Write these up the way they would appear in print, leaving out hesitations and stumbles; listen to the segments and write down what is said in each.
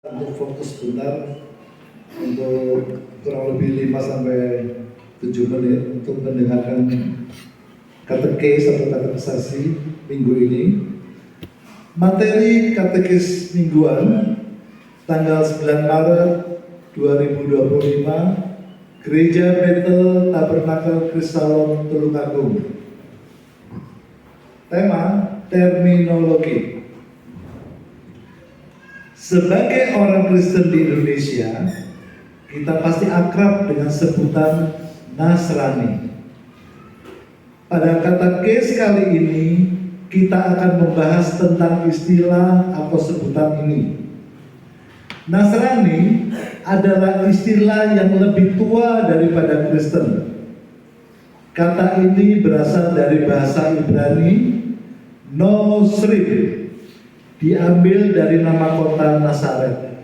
Untuk fokus sebentar untuk kurang lebih 5 sampai 7 menit untuk mendengarkan katekes atau katekisasi minggu ini. Materi katekes mingguan tanggal 9 Maret 2025, Gereja Bethel Tabernakel Kristalon Tulungagung. Tema terminologi. Sebagai orang Kristen di Indonesia, kita pasti akrab dengan sebutan Nasrani. Pada katekes kali ini, kita akan membahas tentang istilah atau sebutan ini. Nasrani adalah istilah yang lebih tua daripada Kristen. Kata ini berasal dari bahasa Ibrani Nosrim, diambil dari nama kota Nazaret.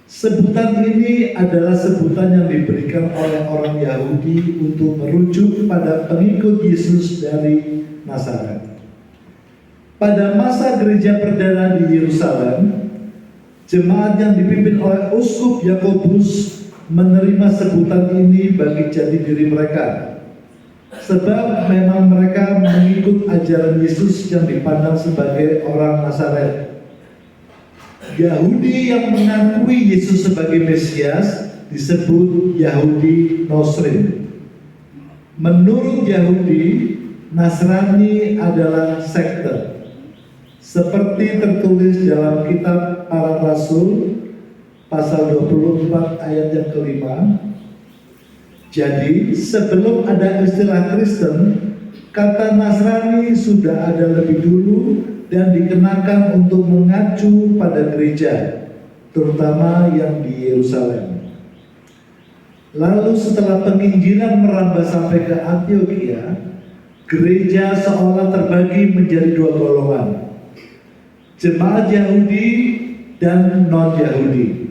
Sebutan ini adalah sebutan yang diberikan oleh orang Yahudi untuk merujuk pada pengikut Yesus dari Nazaret. Pada masa gereja perdana di Yerusalem, jemaat yang dipimpin oleh Uskup Yakobus menerima sebutan ini bagi jati diri mereka. Sebab memang mereka mengikut ajaran Yesus yang dipandang sebagai orang Nazaret. Yahudi yang mengakui Yesus sebagai Mesias disebut Yahudi Nosrim. Menurut Yahudi, Nasrani adalah sekte. Seperti tertulis dalam kitab Para Rasul pasal 24 ayat yang kelima. Jadi, sebelum ada istilah Kristen, kata Nasrani sudah ada lebih dulu dan dikenakan untuk mengacu pada gereja, terutama yang di Yerusalem. Lalu setelah penginjilan merambah sampai ke Antioquia, gereja seolah terbagi menjadi dua golongan, jemaat Yahudi dan non-Yahudi.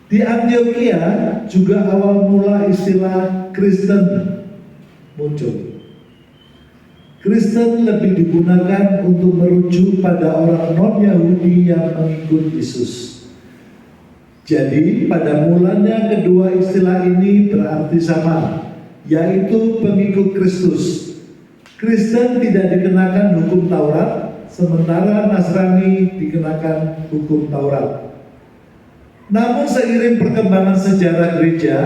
Di Antioquia juga awal mula istilah Kristen muncul. Kristen lebih digunakan untuk merujuk pada orang non-Yahudi yang mengikut Yesus. Jadi pada mulanya kedua istilah ini berarti sama, yaitu pengikut Kristus. Kristen tidak dikenakan hukum Taurat, sementara Nasrani dikenakan hukum Taurat. Namun seiring perkembangan sejarah gereja,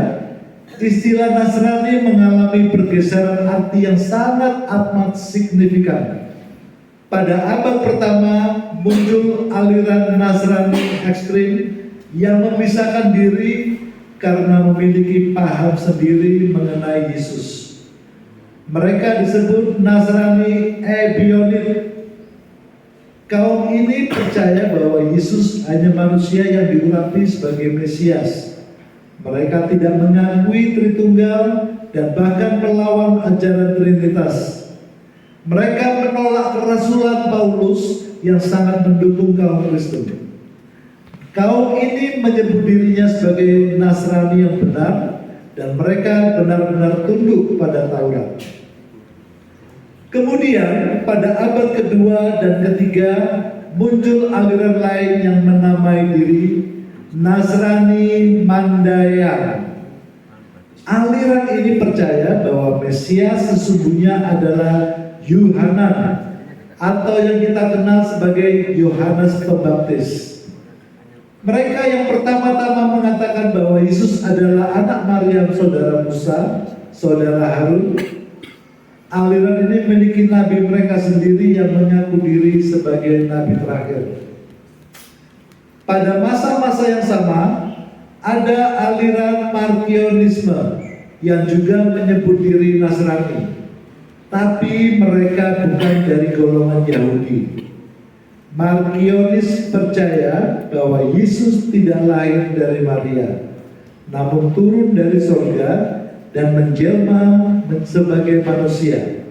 istilah Nasrani mengalami pergeseran arti yang sangat amat signifikan. Pada abad pertama muncul aliran Nasrani ekstrim yang memisahkan diri karena memiliki paham sendiri mengenai Yesus. Mereka disebut Nasrani Ebionit. Kaum ini percaya bahwa Yesus hanya manusia yang diurapi sebagai Mesias. Mereka tidak mengakui Tritunggal dan bahkan melawan ajaran Trinitas. Mereka menolak kerasulan Paulus yang sangat mendukung kaum Kristen. Kaum ini menyebut dirinya sebagai Nasrani yang benar dan mereka benar-benar tunduk pada Taurat. Kemudian pada abad kedua dan ketiga muncul aliran lain yang menamai diri Nasrani Mandaean. Aliran ini percaya bahwa Mesias sesungguhnya adalah Yohanan atau yang kita kenal sebagai Yohanes Pembaptis. Mereka yang pertama-tama mengatakan bahwa Yesus adalah anak Maryam saudara Musa, saudara Harun. Aliran ini memiliki nabi mereka sendiri yang mengaku diri sebagai nabi terakhir. Pada masa-masa yang sama, ada aliran Markionisme yang juga menyebut diri Nasrani, tapi mereka bukan dari golongan Yahudi. Markionis percaya bahwa Yesus tidak lahir dari Maria, namun turun dari surga dan menjelma sebagai manusia.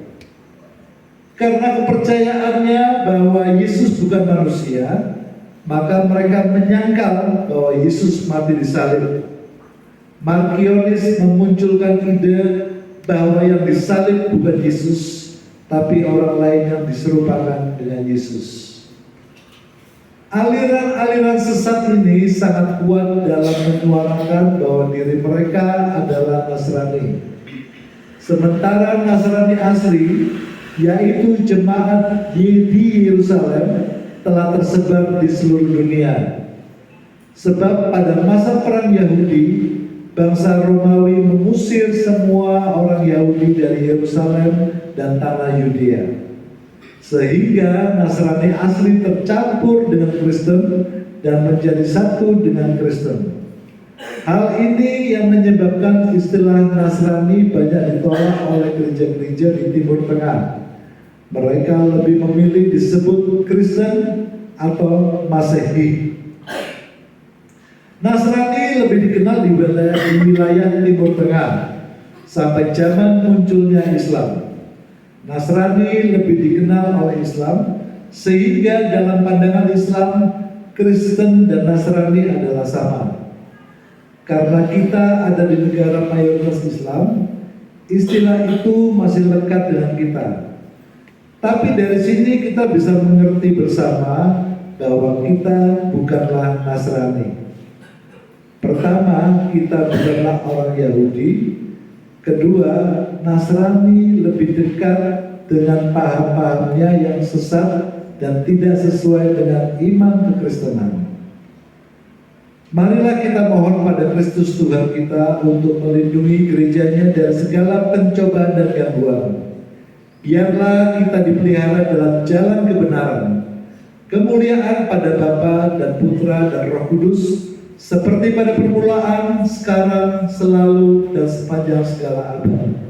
Karena kepercayaannya bahwa Yesus bukan manusia, maka mereka menyangkal bahwa Yesus mati disalib. Markionis memunculkan ide bahwa yang disalib bukan Yesus, tapi orang lain yang diserupakan dengan Yesus. Aliran-aliran sesat ini sangat kuat dalam menyuarakan bahwa diri mereka adalah Nasrani. Sementara Nasrani asli, yaitu jemaat di Yerusalem, telah tersebar di seluruh dunia. Sebab pada masa perang Yahudi, bangsa Romawi mengusir semua orang Yahudi dari Yerusalem dan tanah Yudea. Sehingga Nasrani asli tercampur dengan Kristen dan menjadi satu dengan Kristen. Hal ini yang menyebabkan istilah Nasrani banyak ditolak oleh gereja-gereja di Timur Tengah. Mereka lebih memilih disebut Kristen atau Masehi. Nasrani lebih dikenal di wilayah Timur Tengah sampai zaman munculnya Islam. Nasrani lebih dikenal oleh Islam, sehingga dalam pandangan Islam, Kristen dan Nasrani adalah sama. Karena kita ada di negara mayoritas Islam, istilah itu masih lekat dengan kita. Tapi dari sini kita bisa mengerti bersama bahwa kita bukanlah Nasrani. Pertama, kita bukanlah orang Yahudi. Kedua, Nasrani lebih dekat dengan paham-pahamnya yang sesat dan tidak sesuai dengan iman kekristenan. Marilah kita mohon pada Kristus Tuhan kita untuk melindungi gerejanya dari segala pencobaan dan gangguan. Biarlah kita dipelihara dalam jalan kebenaran. Kemuliaan pada Bapa dan Putra dan Roh Kudus, seperti pada permulaan, sekarang, selalu, dan sepanjang segala abad.